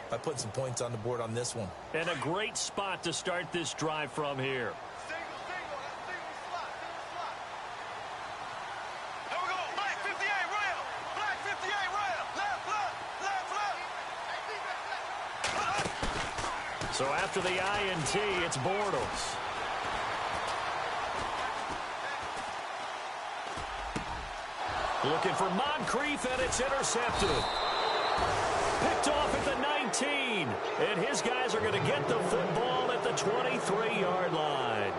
by putting some points on the board on this one. And a great spot to start this drive from here. So after the INT, it's Bortles. Looking for Moncrief, and it's intercepted. Picked off at the 19. And his guys are going to get the football at the 23-yard line.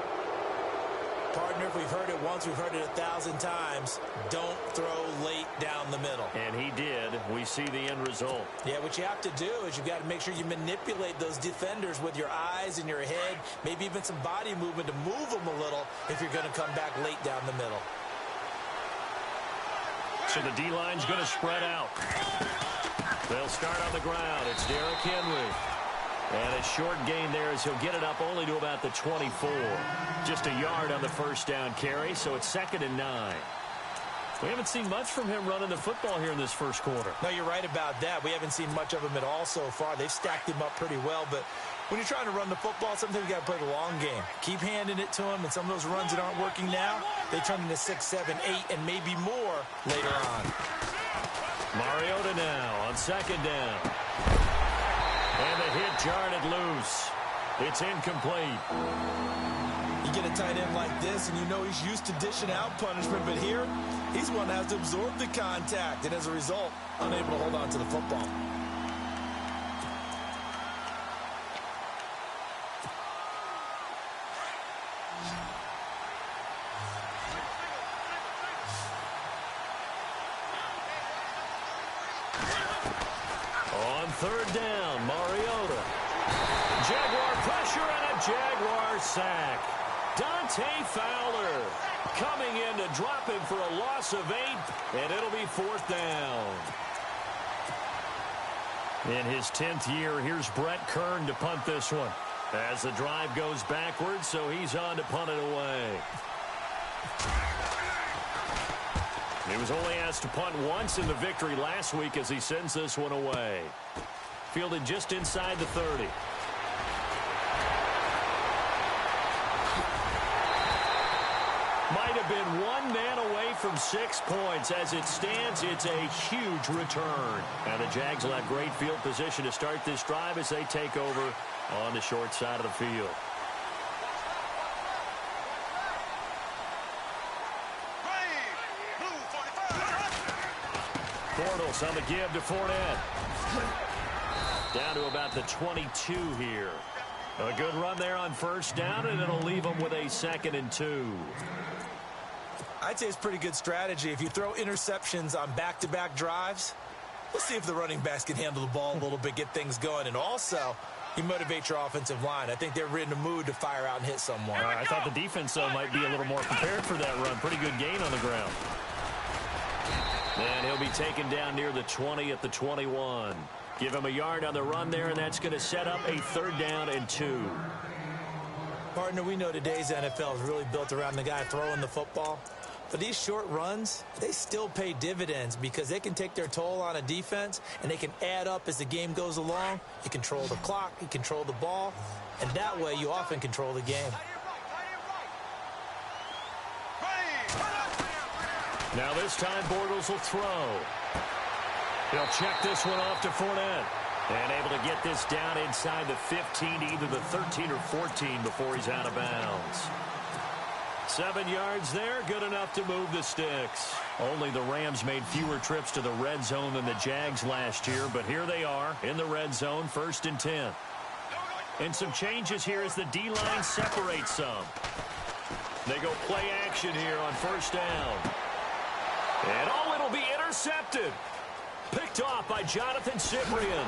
Partner, if we've heard it once, we've heard it 1,000 times. Don't throw late down the middle. And he did. We see the end result. Yeah, what you have to do is you've got to make sure you manipulate those defenders with your eyes and your head, maybe even some body movement to move them a little if you're going to come back late down the middle. So the D-line's going to spread out. They'll start on the ground. It's Derrick Henry. And a short gain there as he'll get it up only to about the 24. Just a yard on the first down carry, so it's 2nd and 9. We haven't seen much from him running the football here in this first quarter. No, you're right about that. We haven't seen much of him at all so far. They've stacked him up pretty well, but when you're trying to run the football, sometimes you got to play the long game. Keep handing it to him, and some of those runs that aren't working now, they turn into 6, 7, 8, and maybe more later on. Mariota now on 2nd down. And the hit jarred it loose. It's incomplete. You get a tight end like this, and you know he's used to dishing out punishment, but here, he's one that has to absorb the contact, and as a result, unable to hold on to the football. On 3rd down, Mariota. Jaguar pressure and a Jaguar sack. Dante Fowler coming in to drop him for a loss of 8, and it'll be 4th down. In his 10th year, here's Brett Kern to punt this one. As the drive goes backwards, so he's on to punt it away. He was only asked to punt once in the victory last week as he sends this one away. Fielded just inside the 30. Might have been one man away from 6 points. As it stands, it's a huge return. And the Jags will have great field position to start this drive as they take over on the short side of the field. Bortles on the give to Fournette. Down to about the 22 here. A good run there on 1st down, and it'll leave them with a 2nd and 2. I'd say it's pretty good strategy. If you throw interceptions on back-to-back drives, we'll see if the running backs can handle the ball a little bit, get things going. And also, you motivate your offensive line. I think they're in the mood to fire out and hit someone. I thought the defense, though, might be a little more prepared for that run. Pretty good gain on the ground. And he'll be taken down near the 20 at the 21. Give him a yard on the run there, and that's going to set up a 3rd down and 2. Partner, we know today's NFL is really built around the guy throwing the football. But these short runs, they still pay dividends because they can take their toll on a defense, and they can add up as the game goes along. You control the clock, you control the ball, and that way you often control the game. Now this time Bortles will throw. He'll check this one off to Fournette. And able to get this down inside the 15 to either the 13 or 14 before he's out of bounds. 7 yards there, good enough to move the sticks. Only the Rams made fewer trips to the red zone than the Jags last year, but here they are in the red zone, 1st and 10. And some changes here as the D-line separates some. They go play action here on 1st down. And oh, it'll be intercepted. Picked off by Jonathan Cyprien.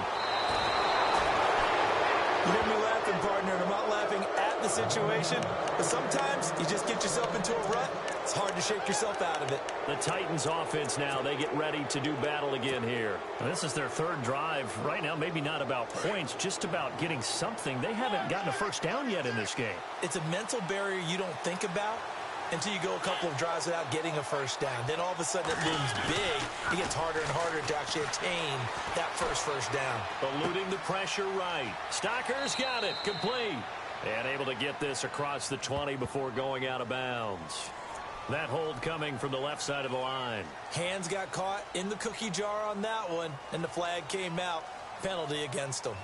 You hear me laughing, partner, and I'm not laughing at the situation, but sometimes you just get yourself into a rut. It's hard to shake yourself out of it. The Titans offense now, they get ready to do battle again here. This is their 3rd drive. Right now, maybe not about points, just about getting something. They haven't gotten a 1st down yet in this game. It's a mental barrier you don't think about until you go a couple of drives without getting a first down. Then all of a sudden it looms big. It gets harder and harder to actually attain that first down. Eluding the pressure right. Stocker's got it. Complete. And able to get this across the 20 before going out of bounds. That hold coming from the left side of the line. Hands got caught in the cookie jar on that one, and the flag came out. Penalty against him.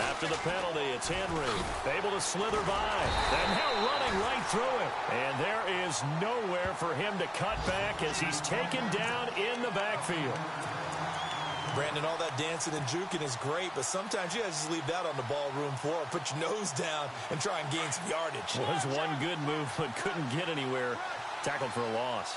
After the penalty, it's Henry, able to slither by, and now running right through it. And there is nowhere for him to cut back as he's taken down in the backfield. Brandon, all that dancing and juking is great, but sometimes you guys just leave that on the ballroom floor. Put your nose down and try and gain some yardage. Was one good move, but couldn't get anywhere. Tackled for a loss.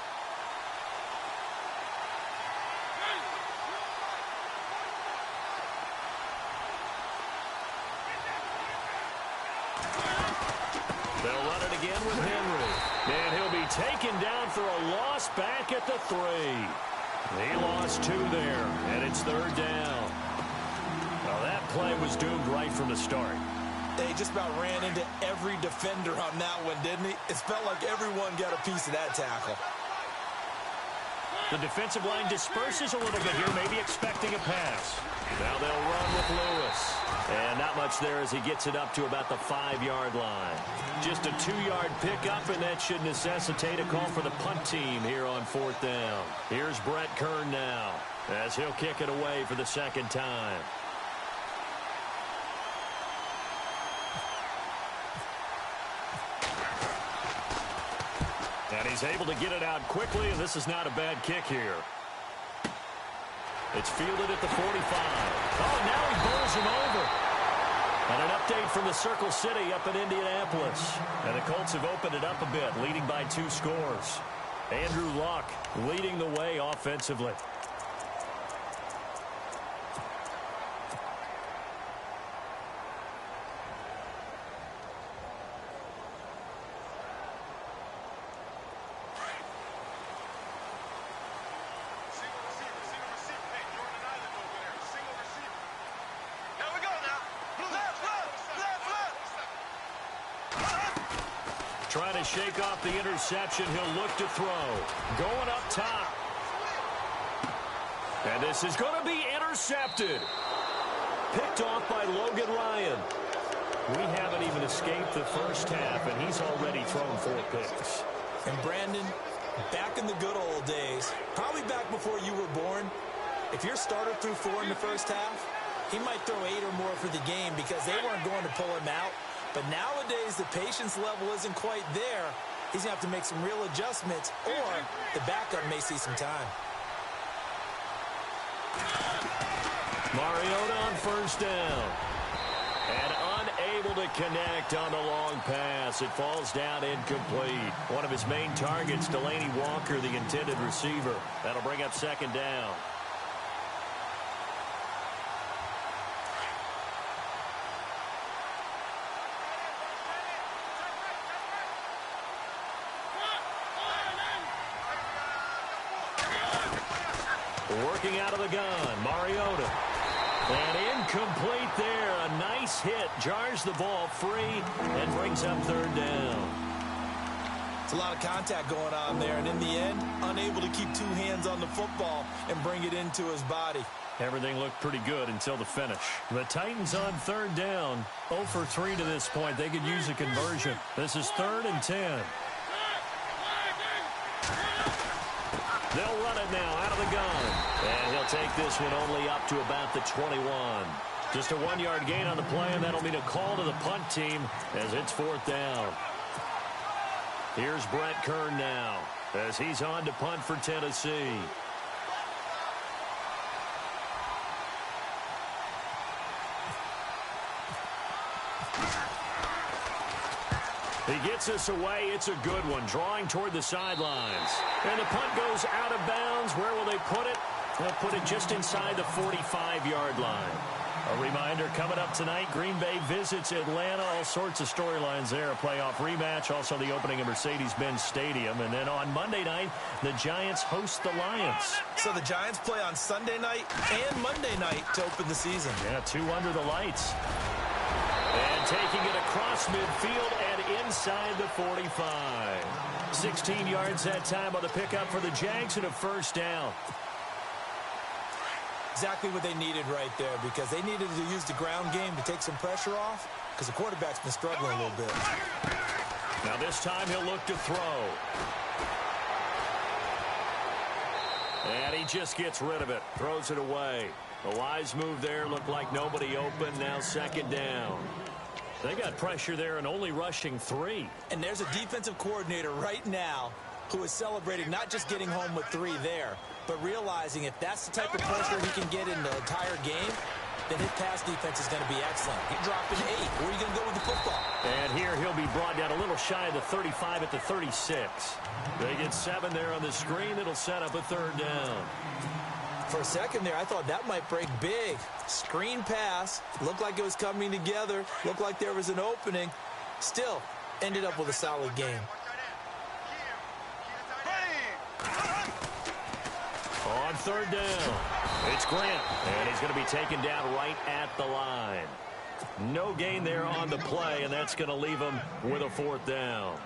They'll run it again with Henry. And he'll be taken down for a loss back at the 3. He lost 2 there, and it's 3rd down. Well, that play was doomed right from the start. They just about ran into every defender on that one, didn't he? It felt like everyone got a piece of that tackle. The defensive line disperses a little bit here, maybe expecting a pass. Now they'll run with Lewis. And not much there as he gets it up to about the 5-yard line. Just a 2-yard pickup, and that should necessitate a call for the punt team here on 4th down. Here's Brett Kern now as he'll kick it away for the 2nd time. And he's able to get it out quickly, and this is not a bad kick here. It's fielded at the 45. Oh, now he bowls him over. And an update from the Circle City up in Indianapolis. And the Colts have opened it up a bit, leading by 2 scores. Andrew Luck leading the way offensively. Trying to shake off the interception. He'll look to throw. Going up top. And this is going to be intercepted. Picked off by Logan Ryan. We haven't even escaped the first half, and he's already thrown 4 picks. And Brandon, back in the good old days, probably back before you were born, if your starter threw 4 in the first half, he might throw 8 or more for the game because they weren't going to pull him out. But nowadays, the patience level isn't quite there. He's going to have to make some real adjustments, or the backup may see some time. Mariota on 1st down. And unable to connect on the long pass. It falls down incomplete. One of his main targets, Delaney Walker, the intended receiver. That'll bring up 2nd down. Working out of the gun, Mariota. And incomplete there. A nice hit. Jars the ball free and brings up 3rd down. It's a lot of contact going on there. And in the end, unable to keep 2 hands on the football and bring it into his body. Everything looked pretty good until the finish. The Titans on 3rd down. 0 for 3 to this point. They could use a conversion. This is 3rd and 10. They'll run it now out of the gun. And he'll take this one only up to about the 21. Just a 1-yard gain on the play, and that'll mean a call to the punt team as it's 4th down. Here's Brett Kern now as he's on to punt for Tennessee. He gets us away. It's a good one. Drawing toward the sidelines. And the punt goes out of bounds. Where will they put it? They'll put it just inside the 45-yard line. A reminder, coming up tonight, Green Bay visits Atlanta. All sorts of storylines there. A playoff rematch, also the opening of Mercedes-Benz Stadium. And then on Monday night, the Giants host the Lions. So the Giants play on Sunday night and Monday night to open the season. Yeah, 2 under the lights. And taking it across midfield and inside the 45. 16 yards that time on the pickup for the Jags and a first down. Exactly what they needed right there, because they needed to use the ground game to take some pressure off, because the quarterback's been struggling a little bit. Now this time he'll look to throw. And he just gets rid of it. Throws it away. A wise move there. Looked like nobody open. Now second down. They got pressure there and only rushing 3. And there's a defensive coordinator right now who is celebrating not just getting home with 3 there, but realizing if that's the type of pressure he can get in the entire game, then his pass defense is going to be excellent. You're dropping 8. Where are you going to go with the football? And here he'll be brought down a little shy of the 35 at the 36. They get 7 there on the screen. It'll set up a third down. For a second there, I thought that might break big. Screen pass. Looked like it was coming together. Looked like there was an opening. Still, ended up with a solid game. On third down, it's Grant, and he's going to be taken down right at the line. No gain there on the play, and that's going to leave him with a fourth down.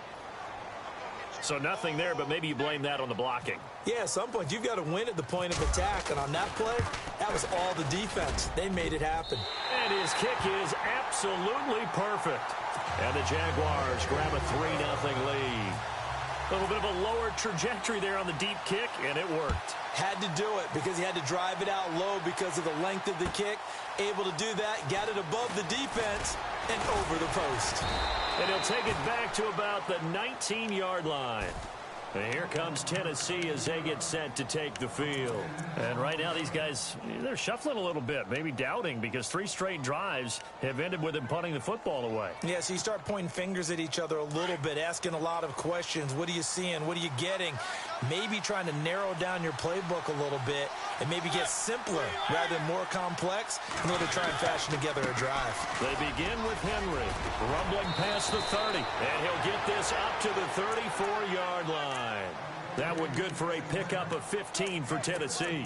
So nothing there, but maybe you blame that on the blocking. Yeah, at some point, you've got to win at the point of attack, and on that play, that was all the defense. They made it happen. And his kick is absolutely perfect. And the Jaguars grab a 3-0 lead. A little bit of a lower trajectory there on the deep kick, and it worked. Had to do it because he had to drive it out low because of the length of the kick. Able to do that, got it above the defense and over the post. And he'll take it back to about the 19-yard line. And here comes Tennessee as they get set to take the field. And right now these guys, they're shuffling a little bit, maybe doubting, because 3 straight drives have ended with them punting the football away. Yeah, so you start pointing fingers at each other a little bit, asking a lot of questions. What are you seeing? What are you getting? Maybe trying to narrow down your playbook a little bit and maybe get simpler rather than more complex in order to try and fashion together a drive. They begin with Henry, rumbling past the 30, and he'll get this up to the 34-yard line. That one good for a pickup of 15 for Tennessee.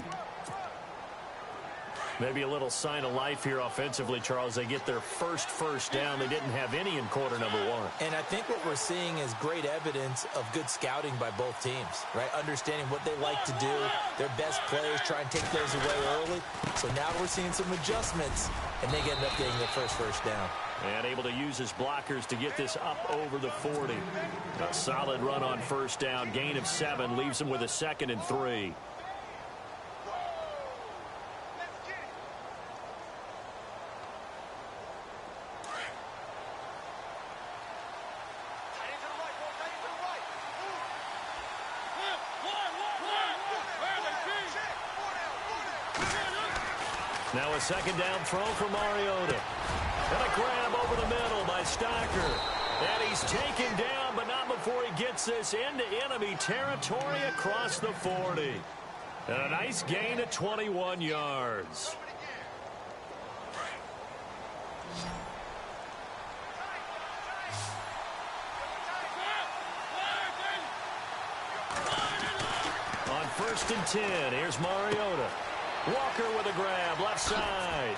Maybe a little sign of life here offensively, Charles. They get their first down. They didn't have any in quarter number 1. And I think what we're seeing is great evidence of good scouting by both teams, right? Understanding what they like to do, their best plays, try and take those away early. So now we're seeing some adjustments, and they end up getting their first down. And able to use his blockers to get this up over the 40. A solid run on first down. Gain of 7 leaves him with a 2nd and 3. Now a 2nd down throw for Mariota. And a grab over the middle by Stocker. And he's taken down, but not before he gets this into enemy territory across the 40. And a nice gain of 21 yards. On 1st and 10, here's Mariota. Walker with a grab, left side.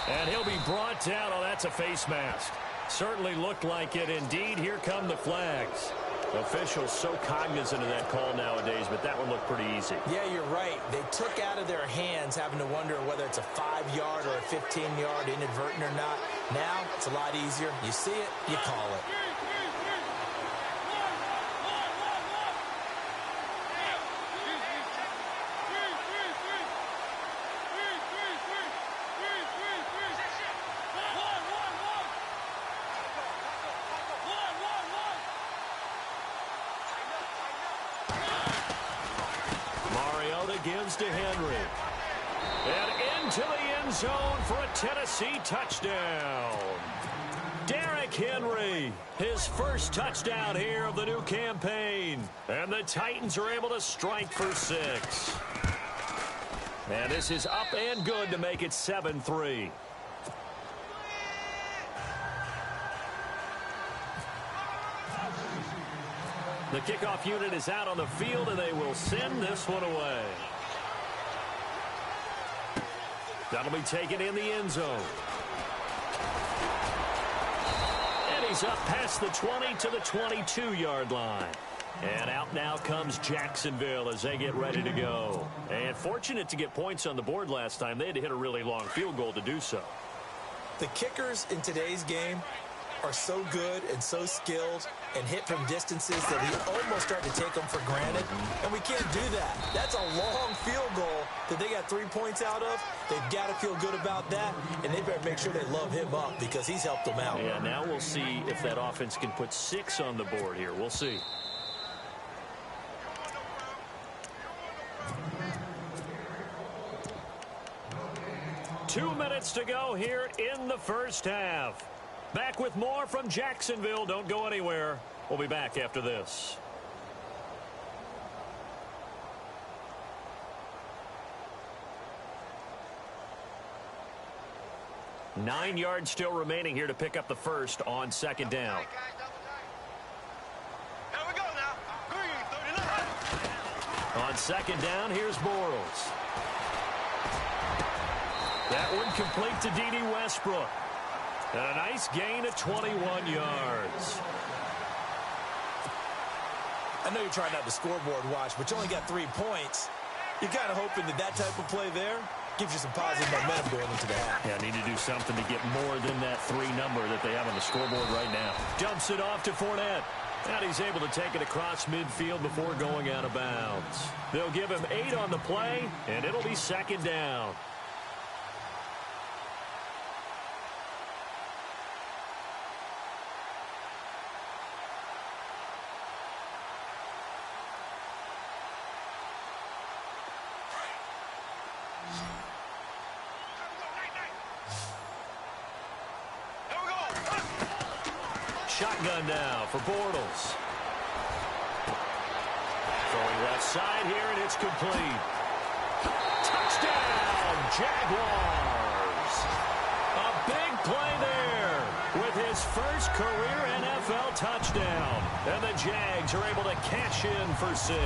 And he'll be brought down. Oh, that's a face mask. Certainly looked like it. Indeed, here come the flags. Officials so cognizant of that call nowadays, but that one looked pretty easy. Yeah, you're right. They took out of their hands having to wonder whether it's a 5-yard or a 15-yard inadvertent or not. Now, it's a lot easier. You see it, you call it. Gives to Henry. And into the end zone for a Tennessee touchdown. Derrick Henry, his first touchdown here of the new campaign. And the Titans are able to strike for 6. And this is up and good to make it 7-3. The kickoff unit is out on the field, and they will send this one away. That'll be taken in the end zone. And he's up past the 20 to the 22-yard line. And out now comes Jacksonville as they get ready to go. And fortunate to get points on the board last time. They had to hit a really long field goal to do so. The kickers in today's game are so good and so skilled and hit from distances that we almost start to take them for granted. And we can't do that. That's a long field goal that they got 3 points out of. They've got to feel good about that, and they better make sure they love him up because he's helped them out. Yeah, now we'll see if that offense can put 6 on the board here. We'll see. Two minutes to go here in the first half. Back with more from Jacksonville. Don't go anywhere. We'll be back after this. Nine yards still remaining here to pick up the first on second down. On second down, here's Bortles. That one complete to D.D. Westbrook. And a nice gain of 21 yards. I know you're trying not to scoreboard watch, but you only got 3 points. You're kind of hoping that that type of play there gives you some positive momentum going into the half. Yeah, need to do something to get more than that 3 number that they have on the scoreboard right now. Dumps it off to Fournette. And he's able to take it across midfield before going out of bounds. They'll give him 8 on the play, and it'll be second down. Shotgun now for Bortles. Throwing left side here, and it's complete. Touchdown, Jaguars. A big play there with his first career NFL touchdown. And the Jags are able to cash in for 6.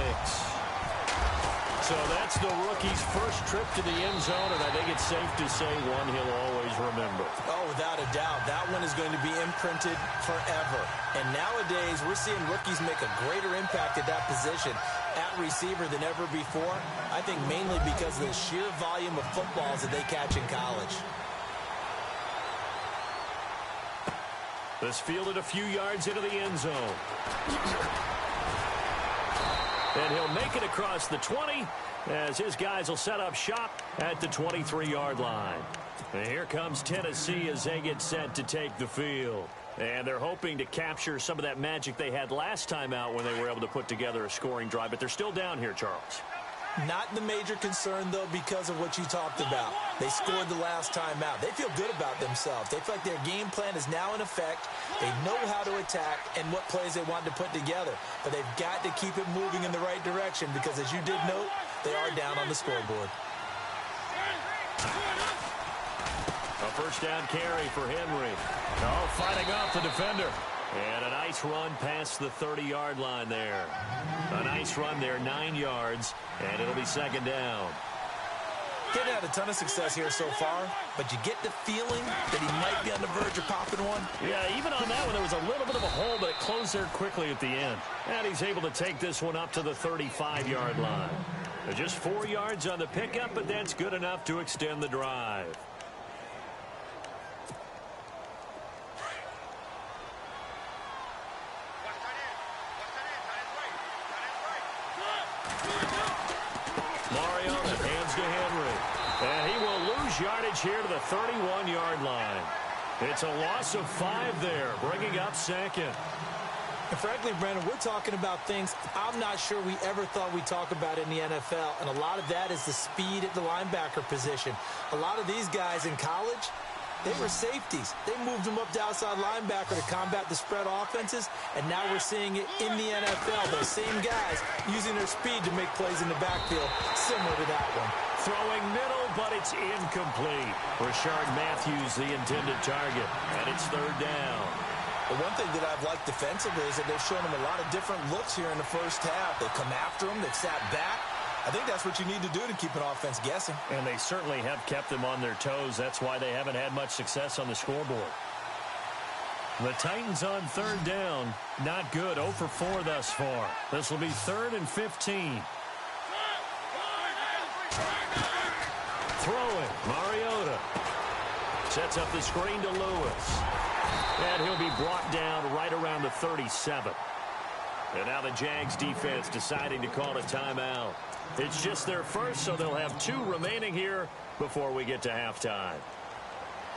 So that's the rookie's first trip to the end zone, and I think it's safe to say one he'll always remember. Oh, without a doubt. That one is going to be imprinted forever. And nowadays, we're seeing rookies make a greater impact at that position at receiver than ever before. I think mainly because of the sheer volume of footballs that they catch in college. This fielded a few yards into the end zone. And he'll make it across the 20 as his guys will set up shop at the 23-yard line. And here comes Tennessee as they get set to take the field. And they're hoping to capture some of that magic they had last time out when they were able to put together a scoring drive. But they're still down here, Charles. Not the major concern, though, because of what you talked about. They scored the last time out. They feel good about themselves. They feel like their game plan is now in effect. They know how to attack and what plays they want to put together. But they've got to keep it moving in the right direction because, as you did note, they are down on the scoreboard. A first down carry for Henry. Oh, fighting off the defender. And a nice run past the 30-yard line there. A nice run there, 9 yards, and it'll be second down. Getting had a ton of success here so far, but you get the feeling that he might be on the verge of popping one. Yeah, even on that one, there was a little bit of a hole, but it closed there quickly at the end. And he's able to take this one up to the 35-yard line. Just 4 yards on the pickup, but that's good enough to extend the drive. Mariota hands to Henry. And he will lose yardage here to the 31-yard line. It's a loss of 5 there, bringing up second. And frankly, Brandon, we're talking about things I'm not sure we ever thought we'd talk about in the NFL. And a lot of that is the speed at the linebacker position. A lot of these guys in college, they were safeties. They moved them up to outside linebacker to combat the spread offenses, and now we're seeing it in the NFL. Those same guys using their speed to make plays in the backfield, similar to that one. Throwing middle, but it's incomplete. Rashard Matthews, the intended target, and it's third down. The one thing that I've liked defensively is that they've shown him a lot of different looks here in the first half. They've come after him. They've sat back. I think that's what you need to do to keep an offense guessing. And they certainly have kept them on their toes. That's why they haven't had much success on the scoreboard. The Titans on third down. Not good. 0 for 4 thus far. This will be 3rd and 15. Throwing. Mariota. Sets up the screen to Lewis. And he'll be brought down right around the 37. And now the Jags defense deciding to call a timeout. It's just their first, so they'll have 2 remaining here before we get to halftime.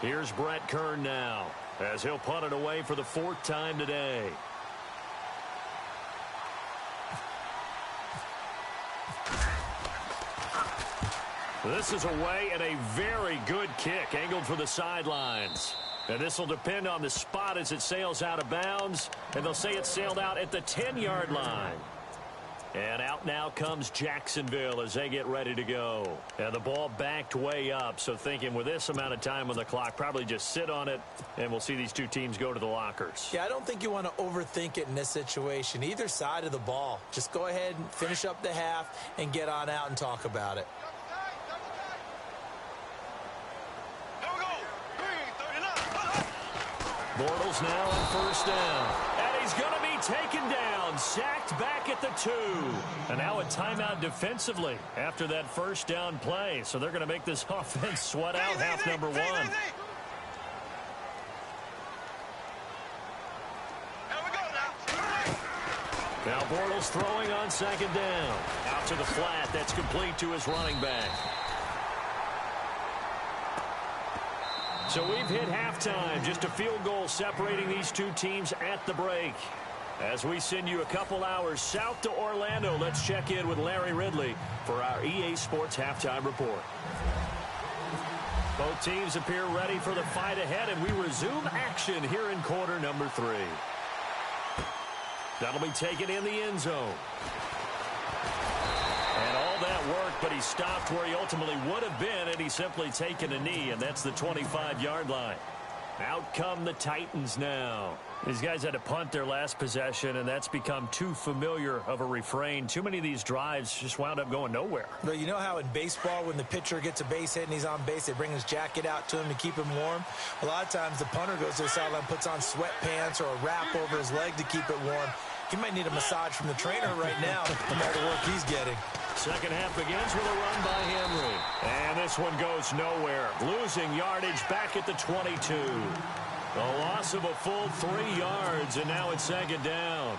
Here's Brett Kern now, as he'll punt it away for the 4th time today. This is away and a very good kick, angled for the sidelines. And this will depend on the spot as it sails out of bounds. And they'll say it sailed out at the 10-yard line. And out now comes Jacksonville as they get ready to go. And the ball backed way up. So thinking with this amount of time on the clock, probably just sit on it. And we'll see these 2 teams go to the lockers. Yeah, I don't think you want to overthink it in this situation. Either side of the ball. Just go ahead and finish up the half and get on out and talk about it. Bortles now on first down. And he's going to be taken down. Sacked back at the 2. And now a timeout defensively after that first down play. So they're going to make this offense sweat out half number 1. Now Bortles throwing on second down. Out to the flat. That's complete to his running back. So we've hit halftime. Just a field goal separating these 2 teams at the break. As we send you a couple hours south to Orlando, let's check in with Larry Ridley for our EA Sports Halftime Report. Both teams appear ready for the fight ahead, and we resume action here in quarter number 3. That'll be taken in the end zone. And all that work, but he stopped where he ultimately would have been, and he's simply taken a knee, and that's the 25-yard line. Out come the Titans now. These guys had to punt their last possession, and that's become too familiar of a refrain. Too many of these drives just wound up going nowhere. But you know how in baseball, when the pitcher gets a base hit and he's on base, they bring his jacket out to him to keep him warm? A lot of times the punter goes to the sideline, puts on sweatpants or a wrap over his leg to keep it warm. He might need a massage from the trainer right now from all the work he's getting. Second half begins with a run by Henry. And this one goes nowhere. Losing yardage back at the 22. A loss of a full 3 yards, and now it's second down.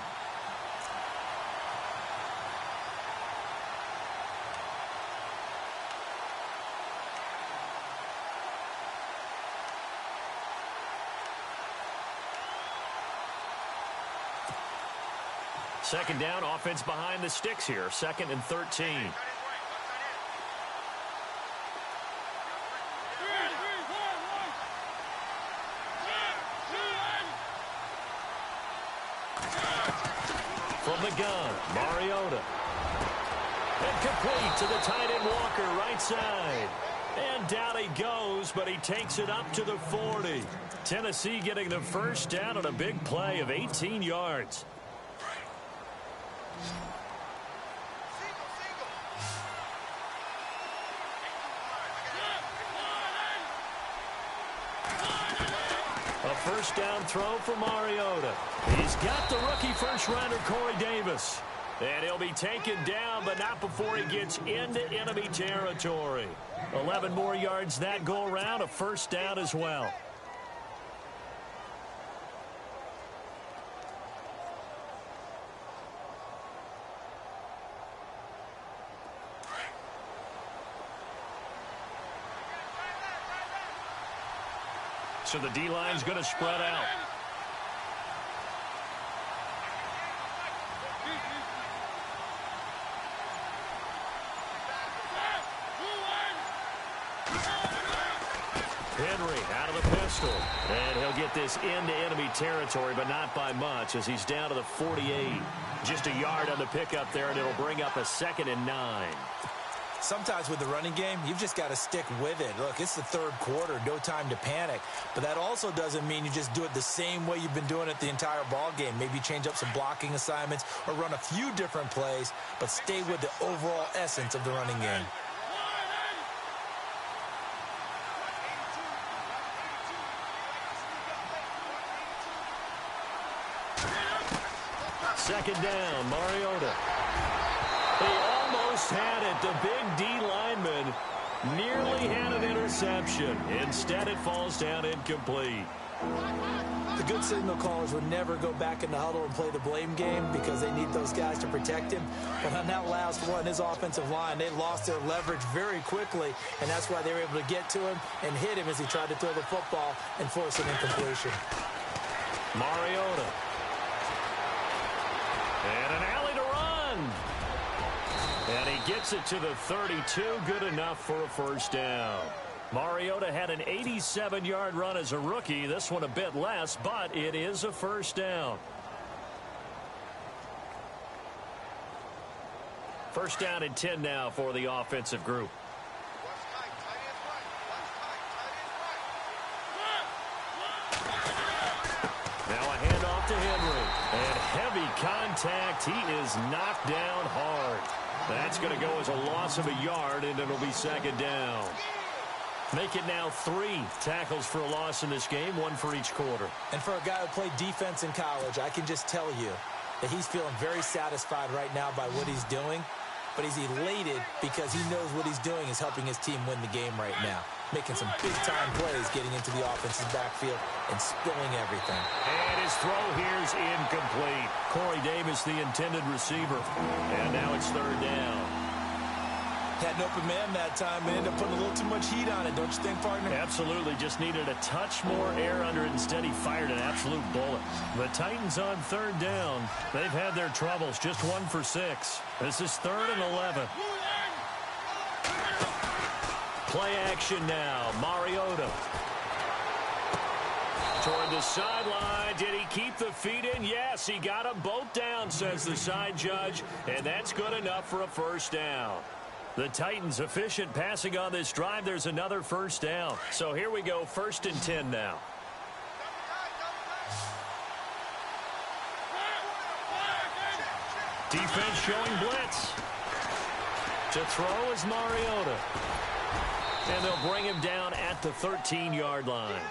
Second down, offense behind the sticks here. 2nd and 13. From the gun, Mariota. And complete to the tight end Walker, right side. And down he goes, but he takes it up to the 40. Tennessee getting the first down on a big play of 18 yards. A first down throw for Mariota. He's got the rookie first-rounder Corey Davis. And he'll be taken down, but not before he gets into enemy territory. 11 more yards that go around, a first down as well. So the D-line's going to spread out. Henry out of the pistol. And he'll get this into enemy territory, but not by much as he's down to the 48. Just a yard on the pickup there, and it'll bring up a 2nd and 9. Sometimes with the running game, you've just got to stick with it. Look, it's the third quarter, no time to panic. But that also doesn't mean you just do it the same way you've been doing it the entire ball game. Maybe change up some blocking assignments or run a few different plays, but stay with the overall essence of the running game. Second down, Mariota. He almost had it. The big D lineman nearly had an interception. Instead, it falls down incomplete. The good signal callers would never go back in the huddle and play the blame game because they need those guys to protect him. But on that last one, his offensive line, they lost their leverage very quickly, and that's why they were able to get to him and hit him as he tried to throw the football and force an incompletion. Mariota. And an alley to run. And he gets it to the 32. Good enough for a first down. Mariota had an 87-yard run as a rookie. This one a bit less, but it is a first down. First down and 10 now for the offensive group. Now a handoff to Henry. And heavy contact. He is knocked down hard. That's going to go as a loss of a yard, and it'll be second down. Make it now 3 tackles for a loss in this game, 1 for each quarter. And for a guy who played defense in college, I can just tell you that he's feeling very satisfied right now by what he's doing. But he's elated because he knows what he's doing is helping his team win the game right now. Making some big-time plays, getting into the offense's backfield and spilling everything. And his throw here's incomplete. Corey Davis, the intended receiver. And now it's third down. Had an open man that time and ended up putting a little too much heat on it, don't you think, partner? Absolutely. Just needed a touch more air under it. Instead, he fired an absolute bullet. The Titans on third down. They've had their troubles. Just 1 for 6. This is 3rd and 11. Play action now. Mariota. Toward the sideline. Did he keep the feet in? Yes, he got them both down, says the side judge. And that's good enough for a first down. The Titans efficient passing on this drive. There's another first down. So here we go, 1st and 10 now. Defense showing blitz. To throw is Mariota. And they'll bring him down at the 13-yard line.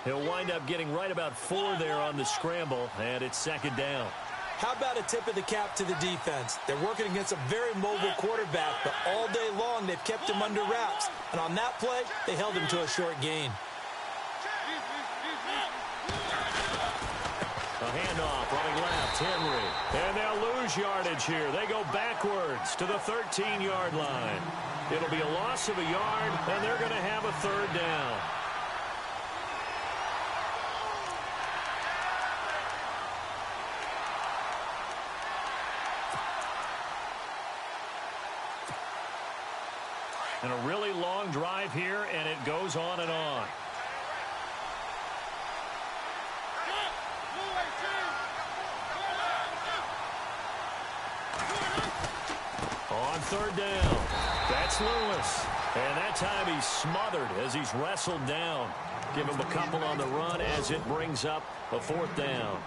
He'll wind up getting right about 4 there on the scramble, and it's second down. How about a tip of the cap to the defense? They're working against a very mobile quarterback, but all day long they've kept him under wraps. And on that play, they held him to a short gain. A handoff, running left, Henry. And they'll lose yardage here. They go backwards to the 13-yard line. It'll be a loss of a yard, and they're going to have a third down. And a really long drive here, and it goes on and on. On third down, that's Lewis. And that time he's smothered as he's wrestled down. Give him a couple on the run as it brings up a 4th down.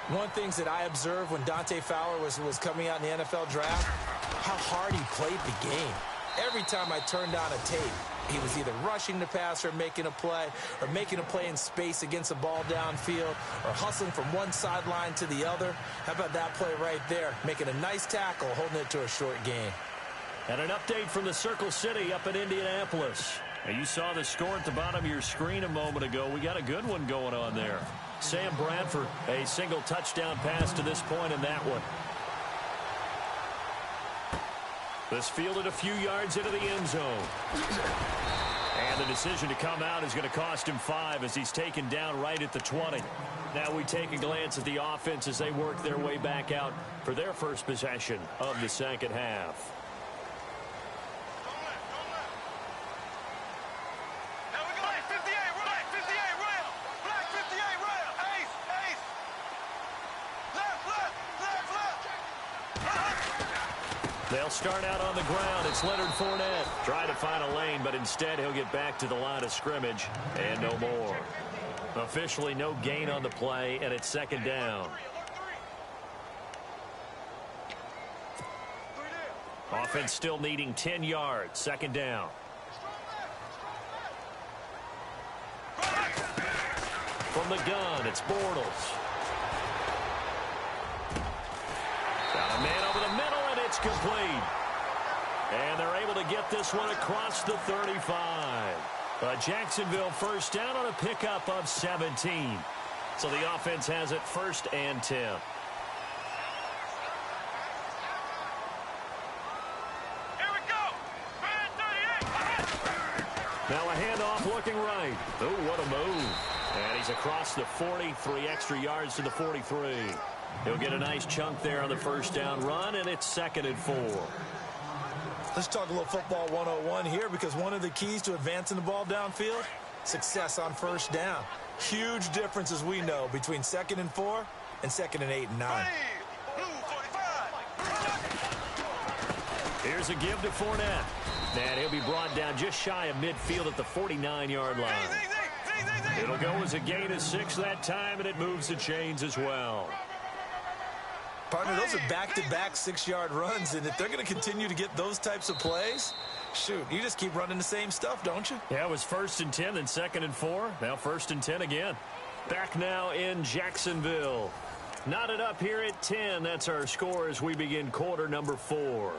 One of the things that I observed when Dante Fowler was coming out in the NFL draft, how hard he played the game. Every time I turned on a tape, he was either rushing the passer, making a play, or making a play in space against the ball downfield, or hustling from one sideline to the other. How about that play right there? Making a nice tackle, holding it to a short gain. And an update from the Circle City up in Indianapolis. Now, you saw the score at the bottom of your screen a moment ago. We got a good one going on there. Sam Bradford, a single touchdown pass to this point in that one. This fielded a few yards into the end zone. And the decision to come out is going to cost him 5 as he's taken down right at the 20. Now we take a glance at the offense as they work their way back out for their first possession of the second half. They'll start out on the ground. It's Leonard Fournette. Trying to find a lane, but instead he'll get back to the line of scrimmage and no more. Officially no gain on the play, and it's second down. Offense still needing 10 yards. Second down. From the gun, it's Bortles. Got a man over the middle, and it's complete. And they're able to get this one across the 35. Jacksonville first down on a pickup of 17. So the offense has it first and 10. Now a handoff looking right. Oh, what a move. And he's across the 40, 3 extra yards to the 43. He'll get a nice chunk there on the first down run, and it's second and 4. Let's talk a little football 101 here, because one of the keys to advancing the ball downfield, success on first down. Huge difference, as we know, between 2nd and 4 and 2nd and 8 and 9. Here's a give to Fournette. And he'll be brought down just shy of midfield at the 49-yard line. It'll go as a gain of 6 that time, and it moves the chains as well. Partner, those are back-to-back 6-yard runs, and if they're going to continue to get those types of plays, shoot, you just keep running the same stuff, don't you? Yeah, it was 1st and 10, then 2nd and 4. Now 1st and 10 again. Back now in Jacksonville. Knotted up here at 10. That's our score as we begin quarter number 4.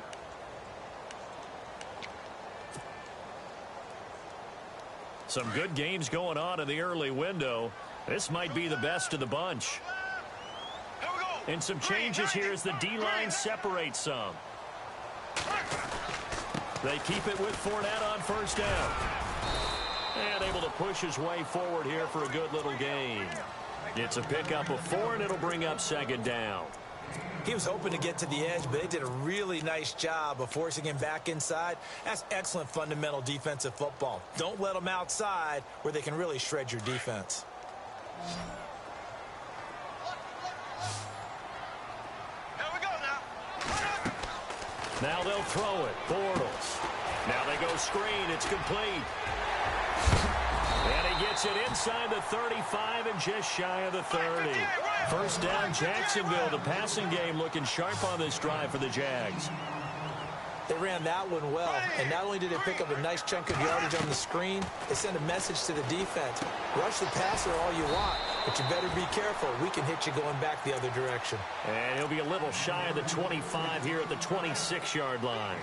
Some good games going on in the early window. This might be the best of the bunch. And some changes here as the D-line separates some. They keep it with Fournette on first down. And able to push his way forward here for a good little gain. It's a pickup of 4, and it'll bring up second down. He was hoping to get to the edge, but they did a really nice job of forcing him back inside. That's excellent fundamental defensive football. Don't let them outside where they can really shred your defense. Now they'll throw it. Bortles. Now they go screen. It's complete. And he gets it inside the 35 and just shy of the 30. First down, Jacksonville. The passing game looking sharp on this drive for the Jags. They ran that one well, and not only did they pick up a nice chunk of yardage on the screen, they sent a message to the defense. Rush the passer all you want, but you better be careful. We can hit you going back the other direction. And he'll be a little shy of the 25 here at the 26-yard line.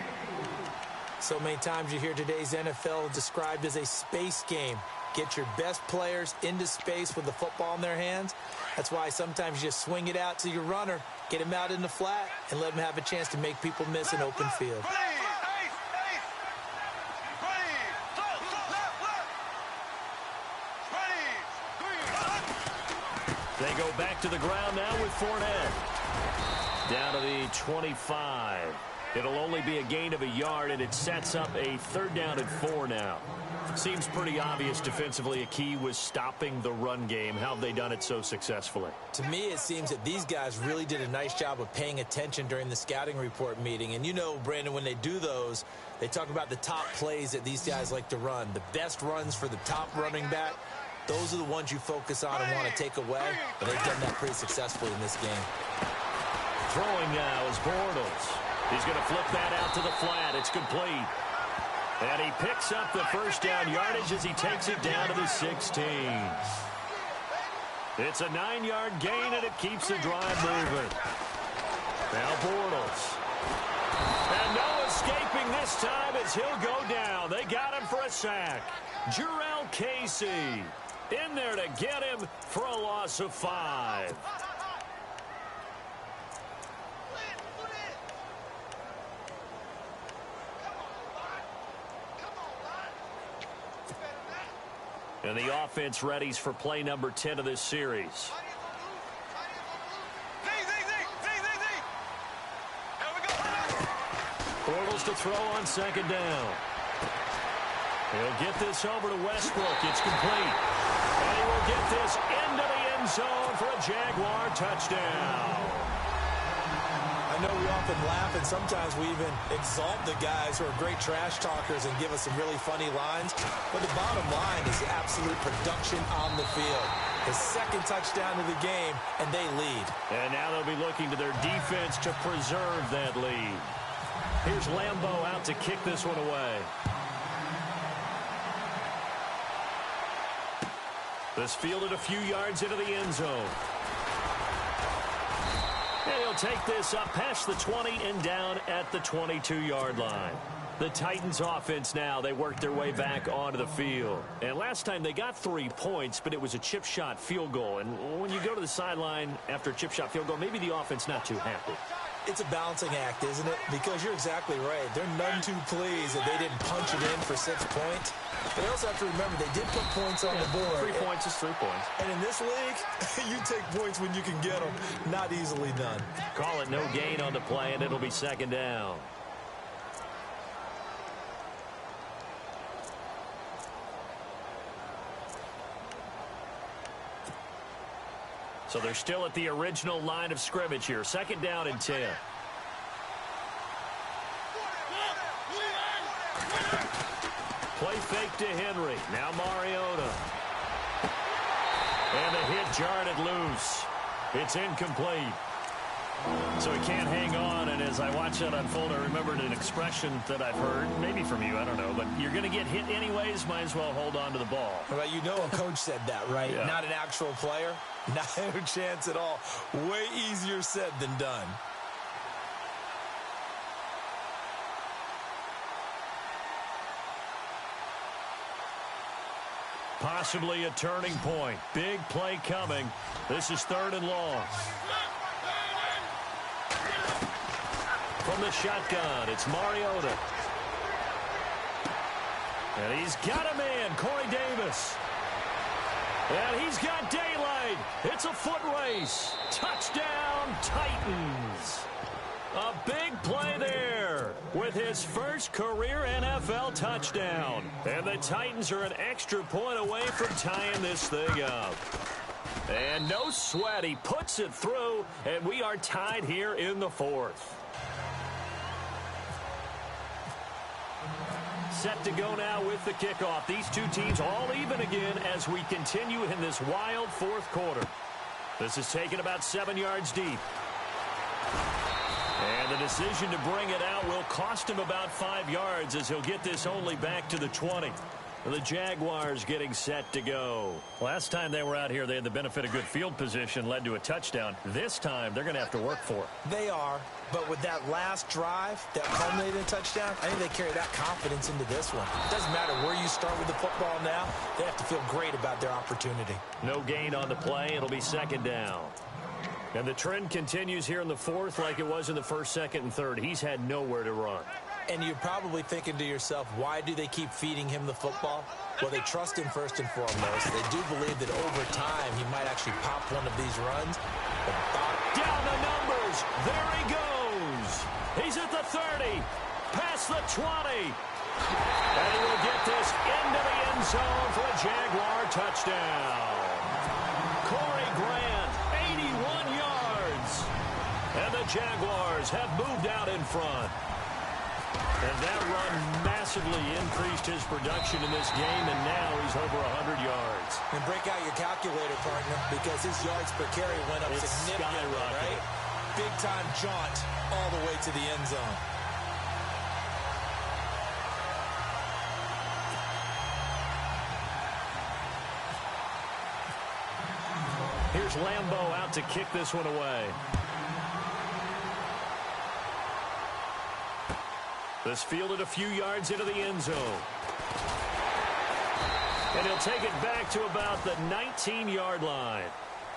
So many times you hear today's NFL described as a space game. Get your best players into space with the football in their hands. That's why sometimes you just swing it out to your runner, get him out in the flat, and let him have a chance to make people miss an open field. They go back to the ground now with Fournette. Down to the 25. It'll only be a gain of a yard, and it sets up a third down and 4 now. Seems pretty obvious defensively a key was stopping the run game. How have they done it so successfully? To me, it seems that these guys really did a nice job of paying attention during the scouting report meeting. And you know, Brandon, when they do those, they talk about the top plays that these guys like to run. The best runs for the top running back, those are the ones you focus on and want to take away. But they've done that pretty successfully in this game. Throwing now is Bortles. He's going to flip that out to the flat. It's complete. And he picks up the first down yardage as he takes it down to the 16. It's a 9-yard gain, and it keeps the drive moving. Now Bortles. And no escaping this time as he'll go down. They got him for a sack. Jurrell Casey in there to get him for a loss of 5. And the offense readies for play number 10 of this series. Bortles to throw on second down. He'll get this over to Westbrook. It's complete. And he will get this into the end zone for a Jaguar touchdown. I I know we often laugh, and sometimes we even exalt the guys who are great trash talkers and give us some really funny lines. But the bottom line is absolute production on the field. The second touchdown of the game, and they lead. And now they'll be looking to their defense to preserve that lead. Here's Lambeau out to kick this one away. This fielded a few yards into the end zone. And he'll take this up past the 20 and down at the 22-yard line. The Titans offense now, they worked their way back onto the field. And last time they got 3 points, but it was a chip shot field goal. And when you go to the sideline after a chip shot field goal, maybe the offense not too happy. It's a balancing act, isn't it? Because you're exactly right. They're none too pleased that they didn't punch it in for 6 points. But they also have to remember they did put points on the board. 3 points is 3 points. And in this league, you take points when you can get them. Not easily done. Call it no gain on the play, and it'll be second down. So they're still at the original line of scrimmage here. Second down and 10. Play fake to Henry. Now Mariota. And the hit jarred it loose. It's incomplete. So he can't hang on, and as I watch that unfold, I remembered an expression that I've heard, maybe from you, I don't know, but you're going to get hit anyways, might as well hold on to the ball. Well, you know a coach said that, right? Yeah. Not an actual player. Not a chance at all. Way easier said than done. Possibly a turning point. Big play coming. This is 3rd and long. From the shotgun, it's Mariota. And he's got a man, Corey Davis. And he's got daylight. It's a foot race. Touchdown, Titans. A big play there with his first career NFL touchdown. And the Titans are an extra point away from tying this thing up. And no sweat, he puts it through, and we are tied here in the 4th. Set to go now with the kickoff. These two teams all even again as we continue in this wild 4th quarter. This is taken about 7 yards deep. And the decision to bring it out will cost him about 5 yards as he'll get this only back to the 20. The Jaguars getting set to go. Last time they were out here, they had the benefit of good field position, led to a touchdown. This time, they're going to have to work for it. They are, but with that last drive that culminated in a touchdown, I think they carry that confidence into this one. It doesn't matter where you start with the football now. They have to feel great about their opportunity. No gain on the play. It'll be second down. And the trend continues here in the 4th like it was in the 1st, 2nd, and 3rd. He's had nowhere to run. And you're probably thinking to yourself, why do they keep feeding him the football? Well, they trust him first and foremost. They do believe that over time he might actually pop one of these runs. Down the numbers. There he goes. He's at the 30. Past the 20. And he will get this into the end zone for a Jaguar touchdown. Corey Grant, 81 yards. And the Jaguars have moved out in front. And that run massively increased his production in this game, and now he's over 100 yards. And break out your calculator, partner, because his yards per carry went up significantly, right? Big-time jaunt all the way to the end zone. Here's Lambeau out to kick this one away. This fielded a few yards into the end zone. And he'll take it back to about the 19-yard line.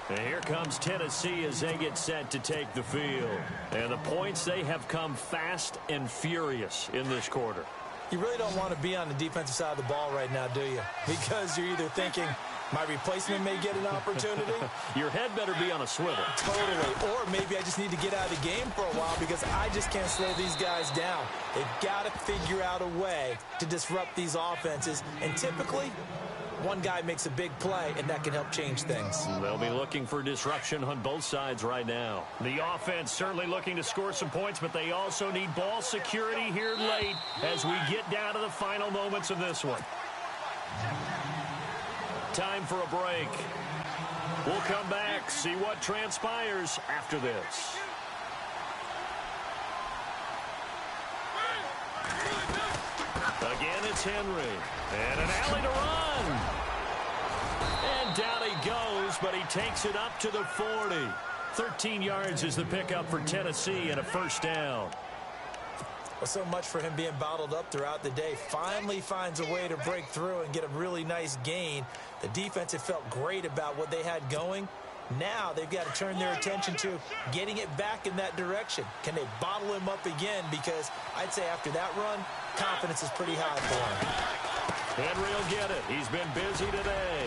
And here comes Tennessee as they get set to take the field. And the points, they have come fast and furious in this quarter. You really don't want to be on the defensive side of the ball right now, do you? Because you're either thinking, my replacement may get an opportunity. Your head better be on a swivel. Totally. Or maybe I just need to get out of the game for a while because I just can't slow these guys down. They've got to figure out a way to disrupt these offenses. And typically, one guy makes a big play, and that can help change things. They'll be looking for disruption on both sides right now. The offense certainly looking to score some points, but they also need ball security here late as we get down to the final moments of this one. Time for a break. We'll come back, see what transpires after this. Again, it's Henry. And an alley to run. And down he goes, but he takes it up to the 40. 13 yards is the pickup for Tennessee and a first down. Well, so much for him being bottled up throughout the day. Finally finds a way to break through and get a really nice gain. The defense had felt great about what they had going. Now they've got to turn their attention to getting it back in that direction. Can they bottle him up again? Because I'd say after that run, confidence is pretty high for him. Henry will get it. He's been busy today.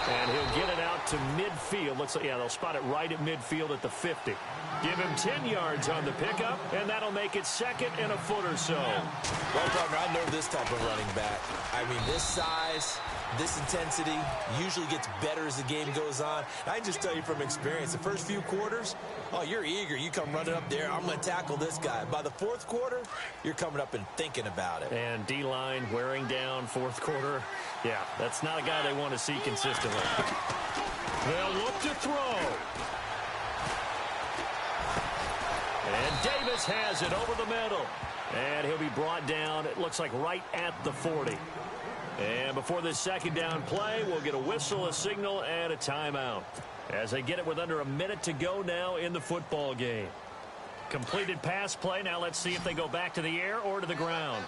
And he'll get it out to midfield. They'll spot it right at midfield at the 50. Give him 10 yards on the pickup, and that'll make it second and a foot or so. Well, partner, I know this type of running back. I mean, this size, this intensity usually gets better as the game goes on. And I just tell you from experience, the first few quarters, oh, you're eager. You come running up there, I'm going to tackle this guy. By the fourth quarter, you're coming up and thinking about it. And D-line wearing down fourth quarter. Yeah, that's not a guy they want to see consistently. They'll look to throw. And Davis has it over the middle. And he'll be brought down, it looks like right at the 40. And before this second down play, we'll get a whistle, a signal, and a timeout. As they get it with under a minute to go now in the football game. Completed pass play. Now let's see if they go back to the air or to the ground.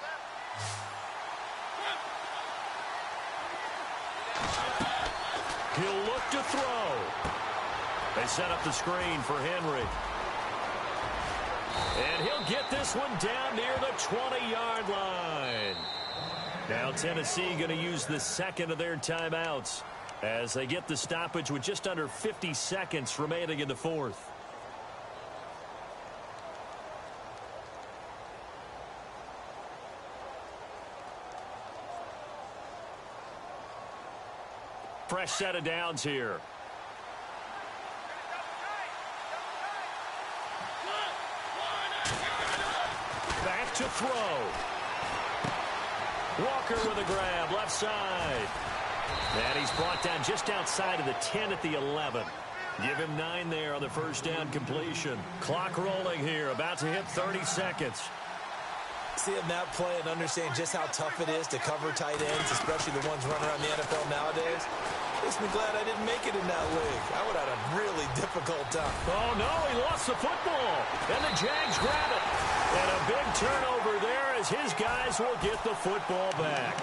He'll look to throw. They set up the screen for Henry. And he'll get this one down near the 20-yard line. Now Tennessee going to use the second of their timeouts as they get the stoppage with just under 50 seconds remaining in the fourth. Fresh set of downs here. Back to throw. Walker with a grab, left side. And he's brought down just outside of the 10 at the 11. Give him 9 there on the first down completion. Clock rolling here, about to hit 30 seconds. Seeing that play and understand just how tough it is to cover tight ends, especially the ones running around the NFL nowadays, makes me glad I didn't make it in that league. I would have had a really difficult time. Oh, no, he lost the football. And the Jags grab it. And a big turnover there as his guys will get the football back.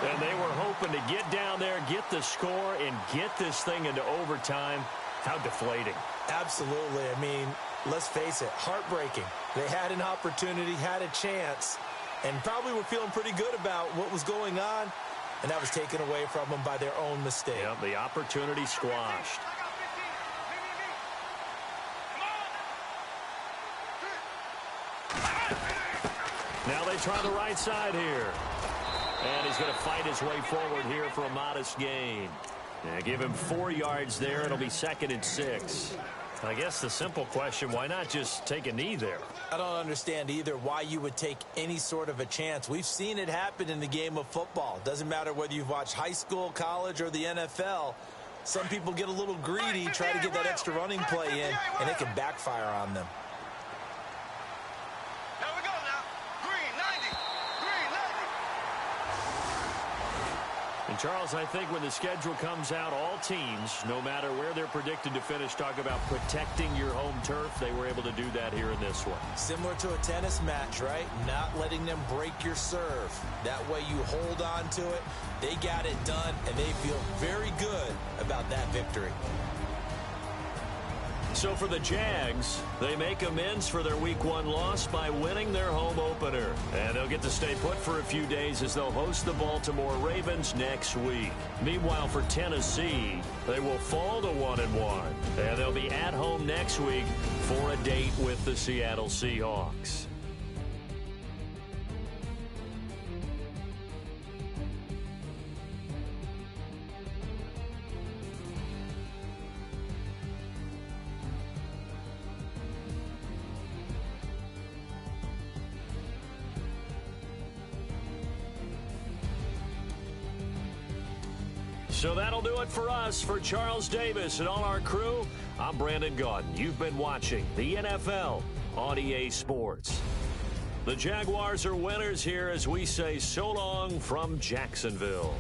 And they were hoping to get down there, get the score, and get this thing into overtime. How deflating. Absolutely. I mean, let's face it, heartbreaking. They had an opportunity, had a chance, and probably were feeling pretty good about what was going on, and that was taken away from them by their own mistake. Yep, the opportunity squashed. Now they try the right side here. And he's going to fight his way forward here for a modest gain. Yeah, give him 4 yards there. It'll be second and 6. I guess the simple question, why not just take a knee there? I don't understand either why you would take any sort of a chance. We've seen it happen in the game of football. Doesn't matter whether you've watched high school, college, or the NFL. Some people get a little greedy, try to get that extra running play in, and it can backfire on them. And Charles, I think when the schedule comes out, all teams, no matter where they're predicted to finish, talk about protecting your home turf. They were able to do that here in this one. Similar to a tennis match, right? Not letting them break your serve. That way you hold on to it. They got it done, and they feel very good about that victory. So for the Jags, they make amends for their Week 1 loss by winning their home opener. And they'll get to stay put for a few days as they'll host the Baltimore Ravens next week. Meanwhile, for Tennessee, they will fall to 1-1. And they'll be at home next week for a date with the Seattle Seahawks. So that'll do it for us. For Charles Davis and all our crew, I'm Brandon Gaudin. You've been watching the NFL on EA Sports. The Jaguars are winners here as we say so long from Jacksonville.